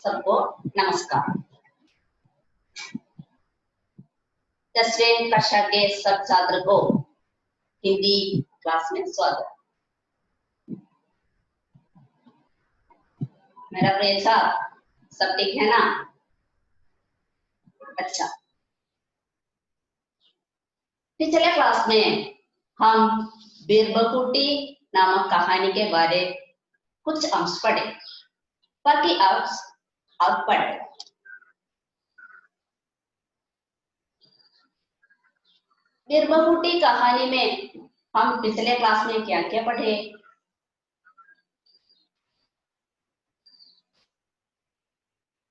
सबको नमस्कार। 10वीं कक्षा के सब छात्र को हिंदी क्लास में स्वागत। मेरा प्रिय छात्र सब ठीक है ना? अच्छा, पिछले क्लास में हम बीरबकुटी नामक कहानी के बारे कुछ अंश पढ़े, बाकी अंश अब पढ़े। बीरबकुटी कहानी में हम पिछले क्लास में क्या क्या पढ़े?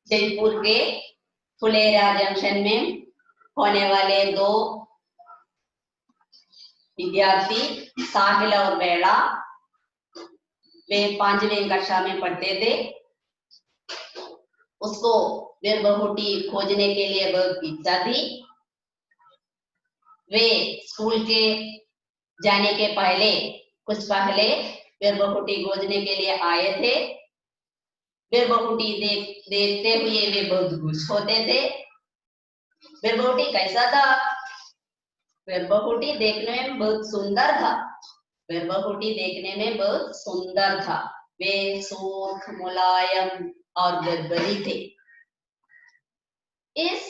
जयपुर के फुलेरा जंक्शन में होने वाले दो विद्यार्थी साहिल और बेड़ा, वे 5वीं कक्षा में पढ़ते थे। उसको बीरबकुटी खोजने के लिए बहुत इच्छा थी। वे स्कूल के जाने के पहले कुछ पहले बीरबकुटी खोजने के लिए आए थे। बीरबकुटी देखते हुए वे बहुत खुश होते थे। बीरबकुटी कैसा था? बीरबकुटी देखने में बहुत सुंदर था। बीरबकुटी देखने में बहुत सुंदर था। वे सूख, मुलायम और गदगदी थे। इस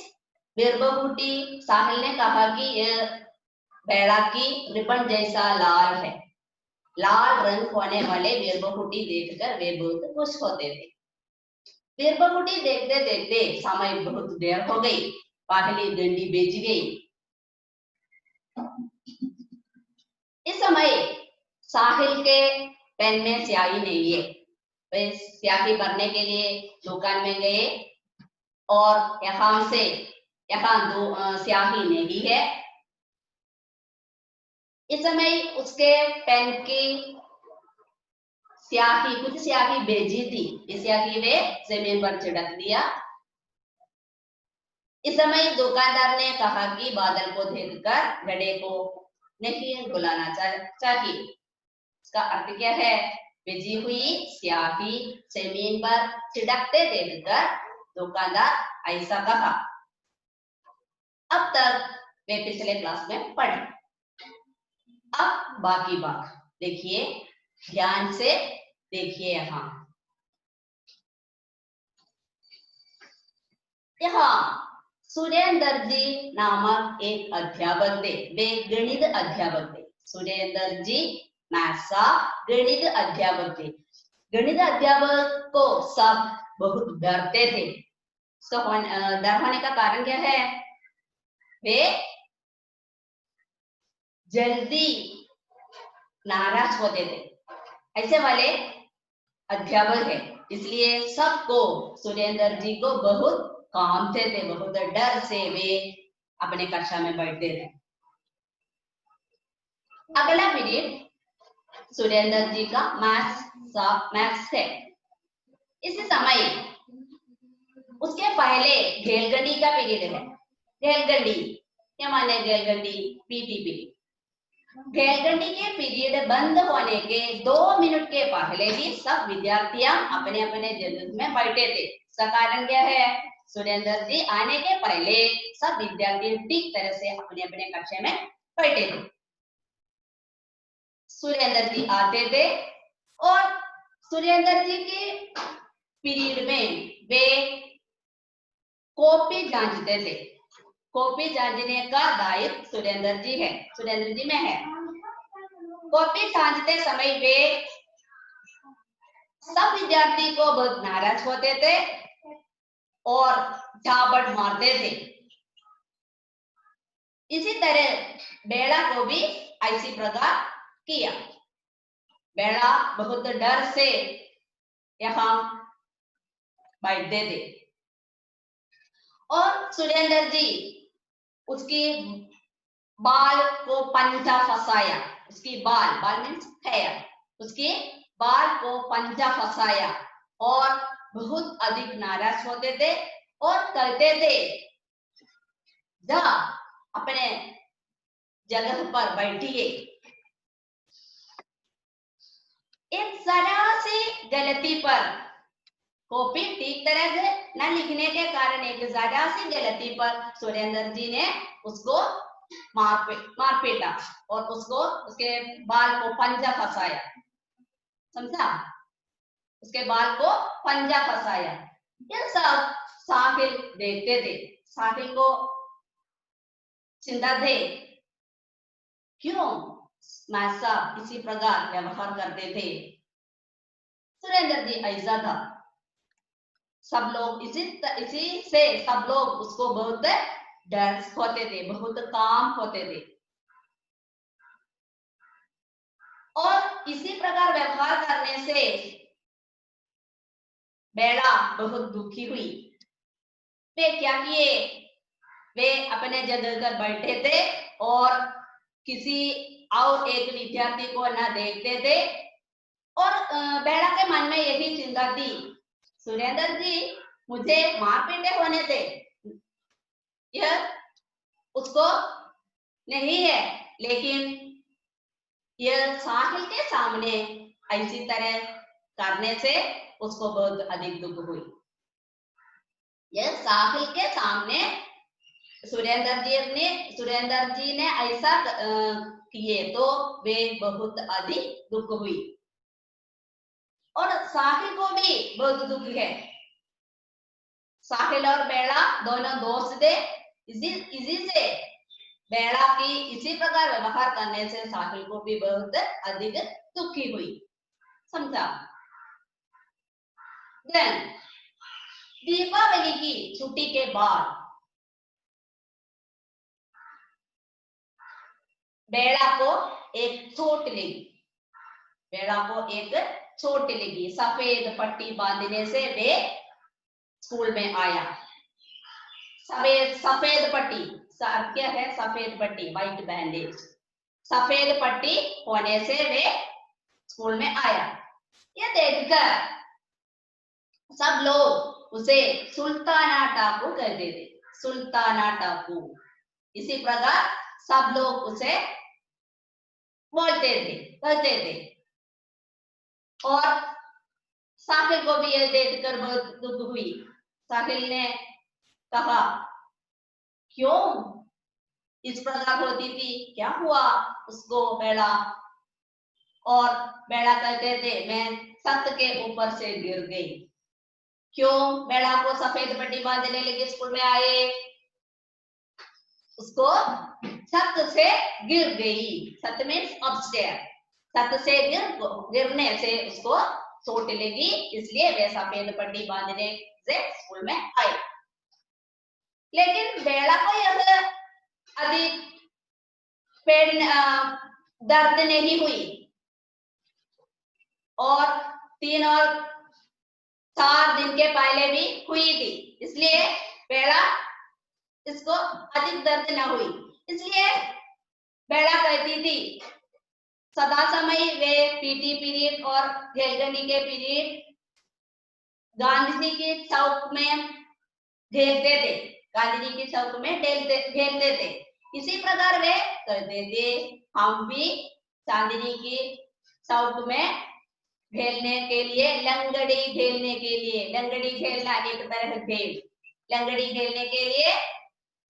बीरबकुटी साहिल ने कहा कि यह बेड़ा की रिबन जैसा लाल है। लाल रंग होने वाले बीरबकुटी देखकर वे बहुत खुश होते थे। बीरबकुटी देखते देखते समय बहुत देर हो गई। पहली डंडी बेच गई। इस समय साहिल के पेन में स्याही नहीं है। वे स्याही भरने के लिए दुकान में गए और यहाँ स्याही नहीं है। इस समय उसके पेन की कुछ स्याही भेजी थी। इस स्याही वे जमीन पर छिड़क दिया। इस समय दुकानदार ने कहा कि बादल को देखकर घड़े को नहीं बुलाना चाहिए। इसका अर्थ क्या है? भेजी हुई स्याही जमीन पर छिड़कते देखकर दुकानदार ऐसा कहा। अब तक वे पिछले क्लास में पढ़े। अब बाकी बात देखिए, ध्यान से देखिए। यहाँ सुरेंद्र जी नामक एक अध्यापक थे। वे गणित अध्यापक थे। सुरेंद्र जी मैथ्स गणित अध्यापक थे। गणित अध्यापक को सब बहुत डरते थे। डर होने का कारण क्या है? वे जल्दी नाराज होते थे। ऐसे वाले अध्यापक है, इसलिए सबको सुरेंद्र जी को बहुत कामते थे। बहुत डर से वे अपने कक्षा में बैठते थे। अगला पीरियड सुरेंद्र जी का मैथ्स है। इस समय उसके पहले घेलगंडी का पीरियड है। घेलगंडी क्या माने? घेलगंडी पीटीपी। घेलगंडी के पीरियड बंद होने के 2 मिनट के पहले ही सब विद्यार्थियां अपने अपने जगह में बैठे थे। इसका कारण क्या है? सुरेंद्र जी आने के पहले सब विद्यार्थी ठीक तरह से अपने अपने कक्षा में बैठे थे। सुरेंद्र जी आते थे और सुरेंद्र जी के पीरियड में वे कॉपी जांचते थे। कॉपी जांचने का दायित्व सुरेंद्र जी में है। कॉपी जांचते समय वे सब विद्यार्थी को बहुत नाराज होते थे और झापट मारते थे। इसी तरह बेड़ा को भी ऐसी प्रकार किया। बेड़ा बहुत डर से यहाँ बैठते थे और सुरेंद्र जी उसकी बाल को पंजा फंसाया। उसकी बाल मीन्स हेयर, उसके बाल को पंजा फंसाया और बहुत अधिक नाराज होते थे और कहते थे, जा अपने जगह पर बैठिए। एक जरा सी गलती पर कॉपी ठीक तरह से न लिखने के कारण एक जरा सी गलती पर सुरेंद्र जी ने उसको मार पीटा और उसको उसके बाल को पंजा फंसाया, समझा? उसके बाल को पंजा फंसाया। ये सब साहिल देखते थे, साहिल को चिंता थे, क्यों मास्टर साहब इसी प्रकार व्यवहार करते थे। सुरेंद्र जी ऐसा था, सब लोग इसी से सब लोग उसको बहुत डर होते थे, बहुत काम होते थे और इसी प्रकार व्यवहार करने से बेड़ा बहुत दुखी हुई। वे क्या किए, वे अपने जगह पर बैठे थे और किसी और एक विद्यार्थी को न देखते थे और बेड़ा के मन में यही चिंता थी, सुरेंद्र जी मुझे मार पीटे होने थे, यह उसको नहीं है, लेकिन यह साहिल के सामने ऐसी तरह करने से उसको बहुत अधिक दुख हुई। यह साहिल के सामने सुरेंद्र जी ने ऐसा किए तो वे बहुत अधिक दुख हुई और साहिल को भी बहुत दुख है। साहिल और बेड़ा दोनों दोस्त थे, इसी से बेड़ा की इसी प्रकार व्यवहार करने से साहिल को भी बहुत अधिक दुखी हुई, समझा? देन दीपावली की छुट्टी के बाद बेड़ा को एक चोट लगी, बेड़ा को एक चोट लगी, सफेद पट्टी बांधने से वे स्कूल में आया। सफेद पट्टी क्या है, सफेद पट्टी, व्हाइट बैंडेज, सफेद पट्टी होने से वे स्कूल में आया। ये देखकर सब लोग उसे सुल्ताना टापू कहते थे, सुल्ताना टापू। इसी प्रकार सब लोग उसे बोलते थे, कहते थे और साहिल को भी यह देखकर बहुत दुख हुई। साहिल ने कहा, क्यों इस प्रकार होती थी, क्या हुआ उसको? बेड़ा और बेड़ा कहते थे, मैं छत के ऊपर से गिर गई। क्यों बेड़ा को सफेद पट्टी बांधने लगे, स्कूल में आए, उसको छत से गिर गई। छत मीन्स अपस्टेयर, छत से गिरने से उसको चोट लगी, इसलिए वे सफेद पट्टी बांधने से स्कूल में आए। लेकिन बेड़ा को यह अधिक दर्द नहीं हुई और 3 और 4 दिन के पहले भी हुई थी, इसलिए बेड़ा इसको अधिक दर्द न हुई। इसलिए बेड़ा कहती थी, सदा समय वे पीटी पीरियड और खेलगनी के पीरियड गांधी जी के चौक में खेलते थे, गांधी जी के चौक में खेलते थे। इसी प्रकार वे कहते थे, हम भी चांदनी की चौक में खेलने के लिए, लंगड़ी खेलने के लिए, लंगड़ी खेलना एक तरह का खेल, लंगड़ी खेलने के लिए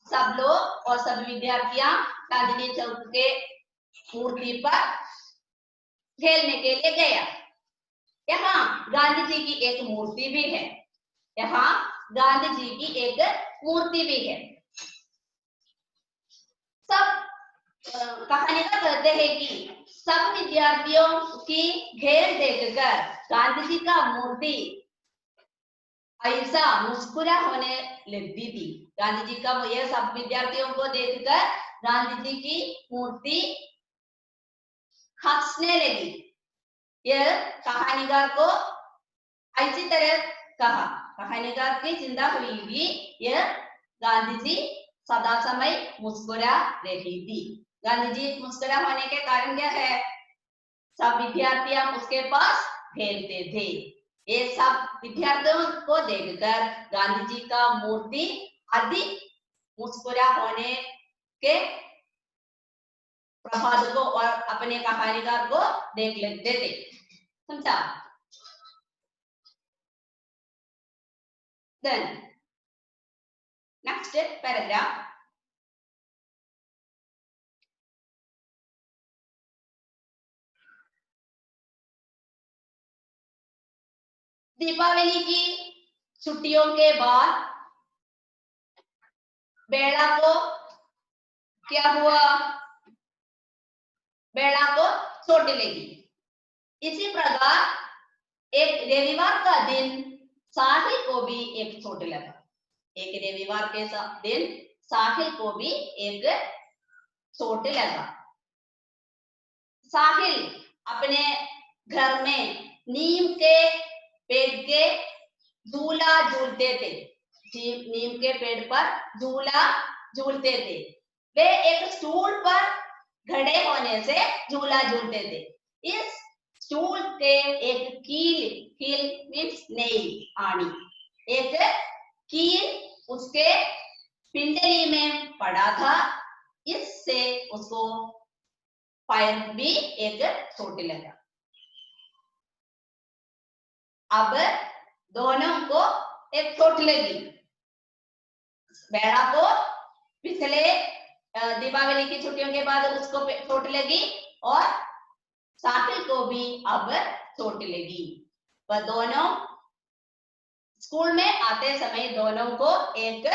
सब लोग और सब विद्यार्थियां चांदनी चौक के मूर्ति पर खेलने के लिए गया। यहाँ गांधी जी की एक मूर्ति भी है, यहाँ गांधी जी की एक मूर्ति भी है। सब कहानी का कहते हैं कि सब विद्यार्थियों की घेर देखकर गांधी जी का मूर्ति ऐसा मुस्कुरा होने लगती थी। गांधी जी का यह सब विद्यार्थियों को देखकर गांधी जी की मूर्ति हंसने लगी। यह कहानीकार को ऐसी तरह कहा, कहानीकार की चिंता हुई भी, यह गांधी जी सदा समय मुस्कुरा रही थी। गांधी जी मुस्कुरा होने के कारण क्या है, सब विद्यार्थियां उसके पास खेलते थे। ये सब विद्यार्थियों को देखकर गांधी जी का मूर्ति अधिक मुस्कुरा होने के प्रभाव को और अपने कहानीकार को देख लेते थे, समझा? Then next paragraph. दीपावली की छुट्टियों के बाद बेला को क्या हुआ? बेला को चोट लगी। इसी प्रकार एक रविवार का दिन साहिल को भी एक चोट लगा। एक रविवार के दिन साहिल को भी एक चोट लगा। साहिल अपने घर में नीम के पेड़ के झूला झूलते थे। नीम के पेड़ पर झूला झूलते थे। वे एक स्टूल पर खड़े होने से झूला झूलते थे। इस स्टूल के एक कील मीन्स नेल आनी, एक कील उसके पिंडली में पड़ा था। इससे उसको पैर भी एक चोट लगा। अब दोनों को एक चोट लगी। बेड़ा को पिछले दीपावली की छुट्टियों के बाद उसको चोट लगी और साहिल को भी अब चोट लगी। वह दोनों स्कूल में आते समय दोनों को एक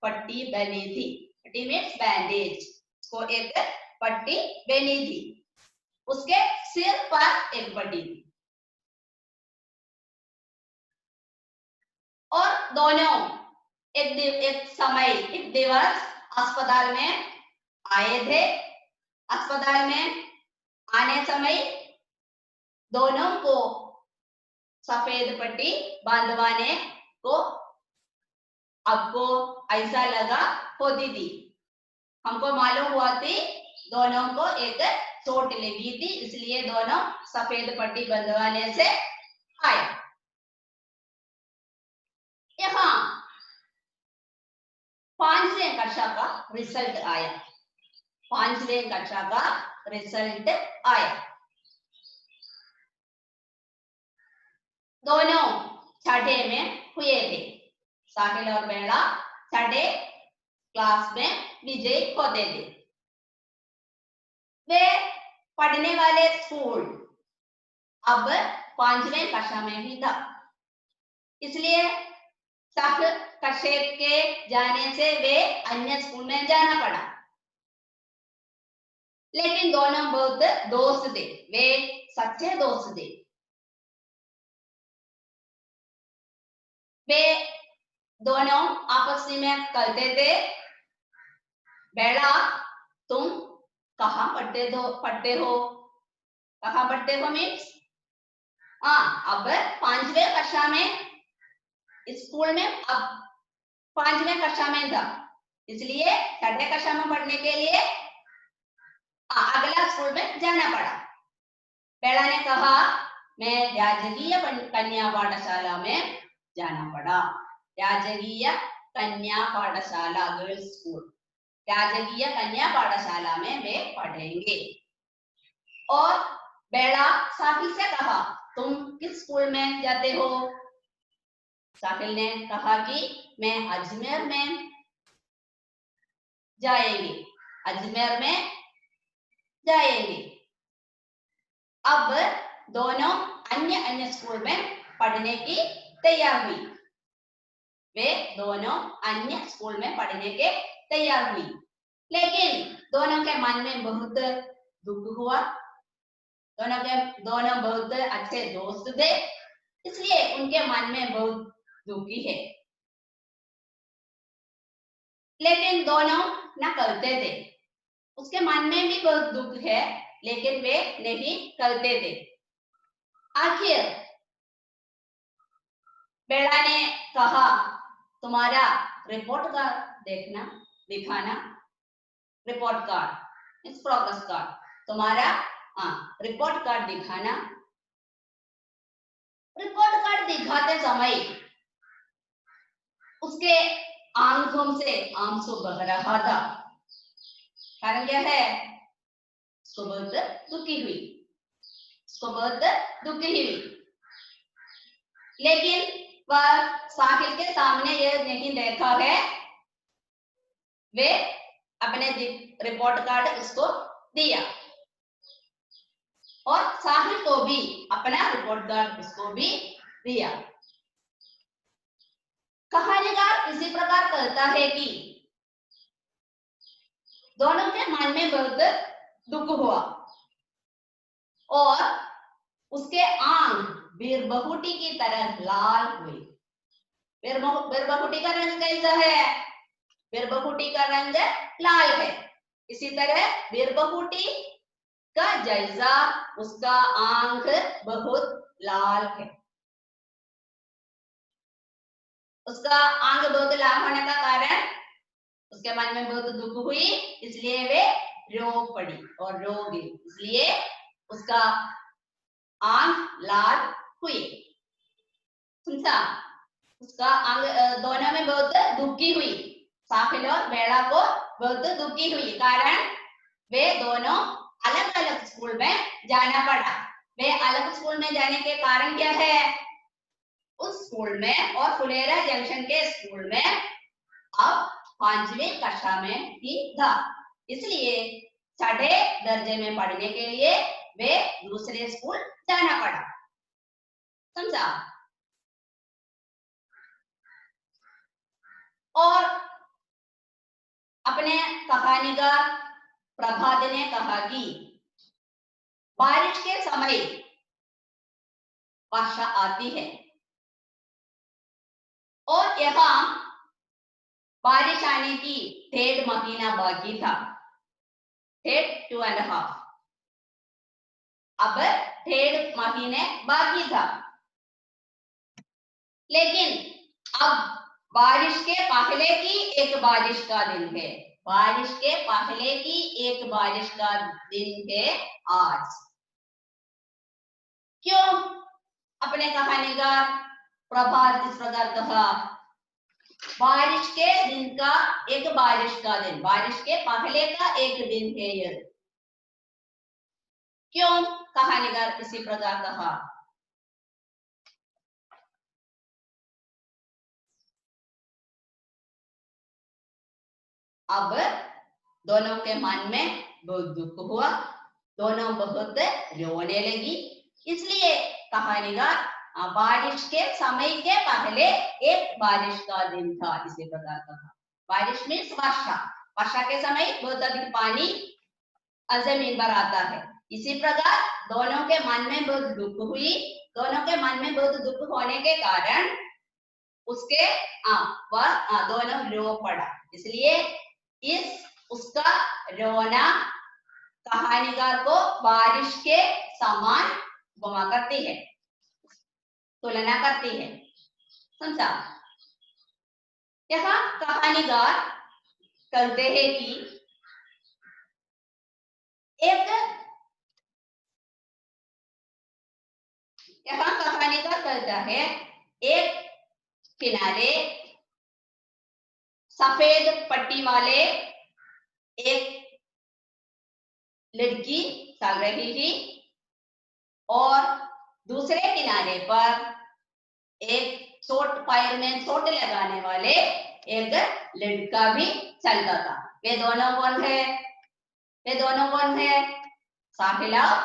पट्टी बनी थी। पट्टी मीन्स बैंडेज। उसको एक पट्टी बनी थी। उसके सिर पर एक पट्टी थी। और दोनों एक दिवस अस्पताल में आए थे। अस्पताल में आने समय दोनों को सफेद पट्टी बांधवाने को आपको ऐसा लगा होती थी। हमको मालूम हुआ थी दोनों को एक चोट लगी थी, इसलिए दोनों सफेद पट्टी बंधवाने से आए। यहाँ 5वीं कक्षा का रिजल्ट आया। 5वीं कक्षा का रिजल्ट आया। दोनों छठे में हुए थे। साहिल और बेड़ा छठे क्लास में विजयी होते थे। वे पढ़ने वाले स्कूल अब 5वीं कक्षा में ही था, इसलिए सब कक्षा के जाने से वे अन्य स्कूल में जाना पड़ा। लेकिन दोनों बहुत दोस्त थे। वे सच्चे दोस्त थे। वे दोनों आपस में कहते थे, बेड़ा तुम कहाँ पढ़ते हो? कहाँ पढ़ते हो मीन्स अब 5वीं कक्षा में स्कूल में अब 5वीं कक्षा में था, इसलिए छठे कक्षा में पढ़ने के लिए अगला स्कूल में जाना पड़ा। बेड़ा ने कहा मैं राजकीय कन्या पाठशाला में जाना पड़ा। राजकीय कन्या पाठशाला गर्ल्स स्कूल, राजकीय कन्या पाठशाला में वे पढ़ेंगे। और बेड़ा साहिल से कहा तुम किस स्कूल में जाते हो? साहिल ने कहा कि मैं अजमेर में जाएंगे, अजमेर में जाएंगे। अब दोनों अन्य स्कूल में पढ़ने की तैयार हुई। वे दोनों अन्य स्कूल में पढ़ने के तैयार हुई। लेकिन दोनों के मन में बहुत दुख हुआ। दोनों बहुत अच्छे दोस्त थे, इसलिए उनके मन में बहुत दुखी है। लेकिन दोनों न करते थे। उसके मन में भी बहुत दुख है, लेकिन वे नहीं करते थे। आखिर बेड़ा ने कहा तुम्हारा रिपोर्ट कार्ड दिखाना। रिपोर्ट कार्ड इस प्रोग्रेस कार्ड, तुम्हारा रिपोर्ट कार्ड दिखाना। रिपोर्ट कार्ड दिखाते समय उसके आंखों से आंसू बह रहा था। कारण क्या है? उसको बहुत दुखी हुई। लेकिन वह साहिल के सामने ये नहीं देखा है, वे अपने रिपोर्ट कार्ड उसको दिया और साहिल को भी अपना रिपोर्ट कार्ड उसको भी दिया। कहानीकार इसी प्रकार करता है कि दोनों के मन में बहुत दुख हुआ और उसके आंख बीरबहुटी की तरह लाल हुई। बीरबहुटी का रंग कैसा है? बीरबहुटी का रंग लाल है। इसी तरह बीरबहुटी का जैसा उसका आंख बहुत लाल है। उसका आंख बहुत लाल होने का कारण उसके मन में बहुत दुख हुई, इसलिए वे रो पड़ी और रो गई, इसलिए उसका आंख लाल हुई। समझा? उसका आंख दोनों में बहुत दुखी हुई। साहिल और बेड़ा को बहुत दुखी हुई, कारण वे दोनों अलग अलग स्कूल में जाना पड़ा। वे अलग स्कूल में जाने के कारण क्या है? उस स्कूल में और फुलेरा जंक्शन के स्कूल में अब 5वीं कक्षा में ही था, इसलिए 6ठे दर्जे में पढ़ने के लिए वे दूसरे स्कूल जाना पड़ा। समझा? और अपने कहानीकार प्रभात ने कहा कि बारिश के समय वर्षा आती है और यहाँ बारिश आने की 1.5 महीना बाकी था, 2.5। अब 1.5 महीने बाकी था, लेकिन अब बारिश के पहले की एक बारिश का दिन है। बारिश के पहले की एक बारिश का दिन है आज। क्यों अपने कहानीकार प्रभात इस प्रकार कहा? बारिश के दिन का एक बारिश का दिन, बारिश के पहले का एक दिन है यह। क्यों कहानीकार इसी प्रकार कहा? अब दोनों के मन में बहुत दुख हुआ, दोनों बहुत रोने लगी, इसलिए कहानीकार बारिश के समय के पहले एक बारिश का दिन था, इसी प्रकार कहा। बारिश मीन्स वर्षा, वर्षा के समय बहुत अधिक पानी जमीन पर आता है। इसी प्रकार दोनों के मन में बहुत दुख हुई, दोनों के मन में बहुत दुख होने के कारण उसके वह दोनों रो पड़ा, इसलिए इस उसका रोना कहानीकार को बारिश के समान उपमा करती है, तुलना करती है। समझा? यहाँ कहानीकार कहते हैं कि यहाँ कहानीकार कहता है एक किनारे सफेद पट्टी वाले एक लड़की चल रही थी और दूसरे किनारे पर एक चोट, पैर में चोट लगाने वाले एक लड़का भी चलता था। वे दोनों कौन है? वे दोनों कौन है? साहिल और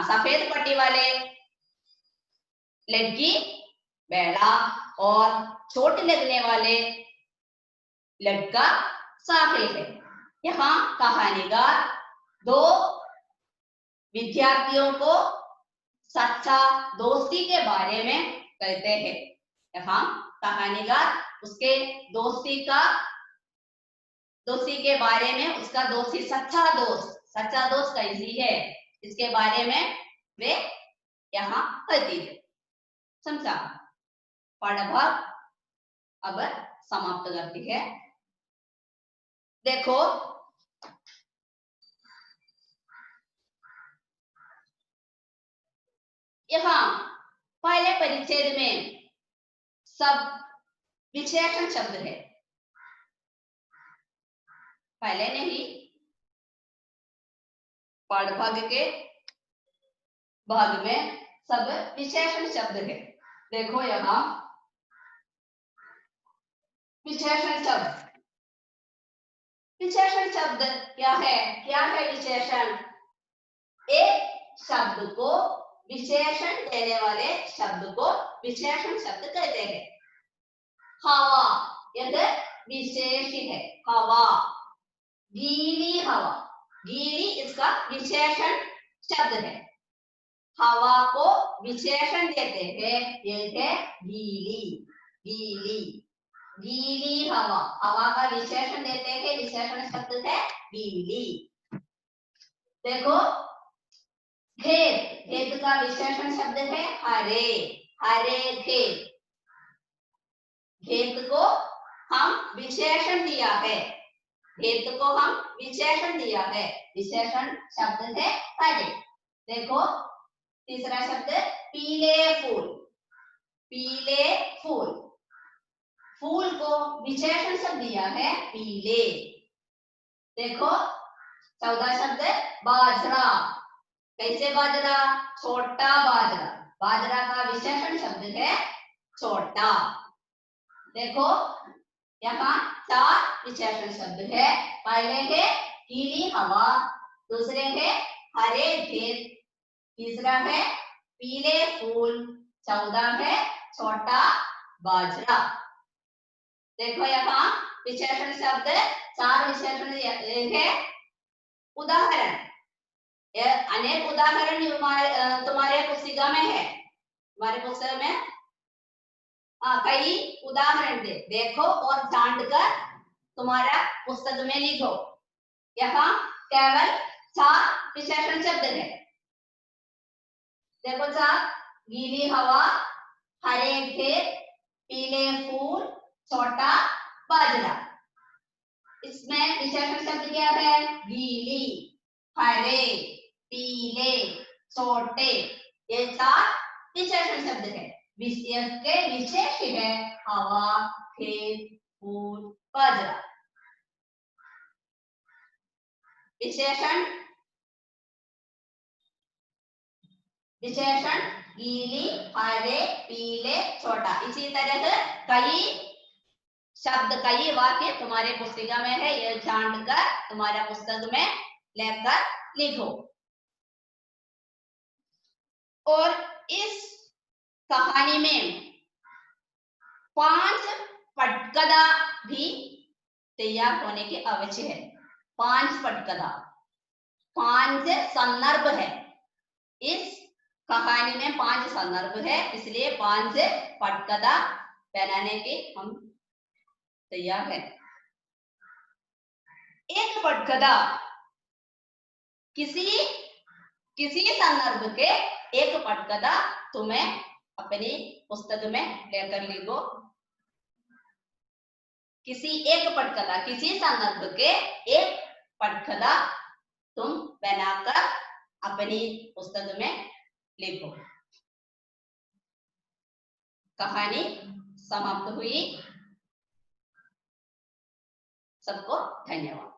सफेद पट्टी वाले लड़की बेड़ा और चोट लगने वाले लड़का साहिल है। यहाँ कहानीकार दो विद्यार्थियों को सच्चा दोस्ती के बारे में कहते हैं। यहाँ कहानीकार उसके दोस्ती के बारे में, उसका दोस्ती सच्चा दोस्त कैसी है इसके बारे में वे यहाँ कहती है। समझा? पाठभाग अब समाप्त करती है। देखो यहाँ पहले परिच्छेद में सब विशेषण शब्द है, पहले नहीं, पाठभाग के भाग में सब विशेषण शब्द है। देखो यहाँ विशेषण शब्द। विशेषण शब्द क्या है विशेषण? एक शब्द को विशेषण देने वाले शब्द को विशेषण शब्द कहते हैं। हवा यह विशेष है। हवा, गीली हवा, गीली इसका विशेषण शब्द है। हवा को विशेषण देते हैं, यह है गीली। गीली, गीली हवा, हवा का विशेषण देते हैं, विशेषण शब्द है गीली। देखो खेत, खेत का विशेषण शब्द है हरे। हरे खेत, खेत को हम विशेषण दिया है, खेत को हम विशेषण दिया है, विशेषण शब्द है हरे। देखो तीसरा शब्द पीले फूल। पीले फूल, फूल को विशेषण शब्द दिया है पीले। देखो चौथा शब्द बाजरा। कैसे बाजरा? छोटा बाजरा, बाजरा का विशेषण शब्द है छोटा। देखो यहाँ चार विशेषण शब्द है। पहले है गीली हवा, दूसरे है हरे खेत, तीसरा है पीले फूल, चौथा है छोटा बाजरा। देखो यहाँ विशेषण शब्द चार विशेषण है। उदाहरण, अनेक उदाहरण तुम्हारे पुस्तिका में है। तुम्हारे पुस्तक में कई उदाहरण दे, देखो और जानकर तुम्हारा पुस्तक में लिखो। यहाँ केवल चार विशेषण शब्द है। देखो चार, गीली हवा, हरे खेत, पीले फूल, छोटा बाजरा। इसमें विशेषण शब्द क्या है? गीली, हरे, पीले, छोटे, ये चार विशेषण शब्द है। के विशेष है हवा, खेत, फूल, बाजरा। विशेषण, विशेषण गीली, हरे, पीले, छोटा। इसी तरह कई शब्द, कई वाक्य तुम्हारे पुस्तिका में है, यह जानकर तुम्हारा पुस्तक में लेकर लिखो। और इस कहानी में 5 पटकथा भी तैयार होने की आवश्यक है। 5 पटकथा, 5 संदर्भ है। इस कहानी में 5 संदर्भ है, इसलिए 5 पटकथा बनाने के हम तैयार है। एक पटकथा किसी संदर्भ के एक पटकथा तुम्हें अपनी पुस्तक में लेकर लिखो। किसी एक पटकथा, किसी संदर्भ के एक पटकथा तुम बनाकर अपनी पुस्तक में लिखो। कहानी समाप्त हुई। सबको धन्यवाद।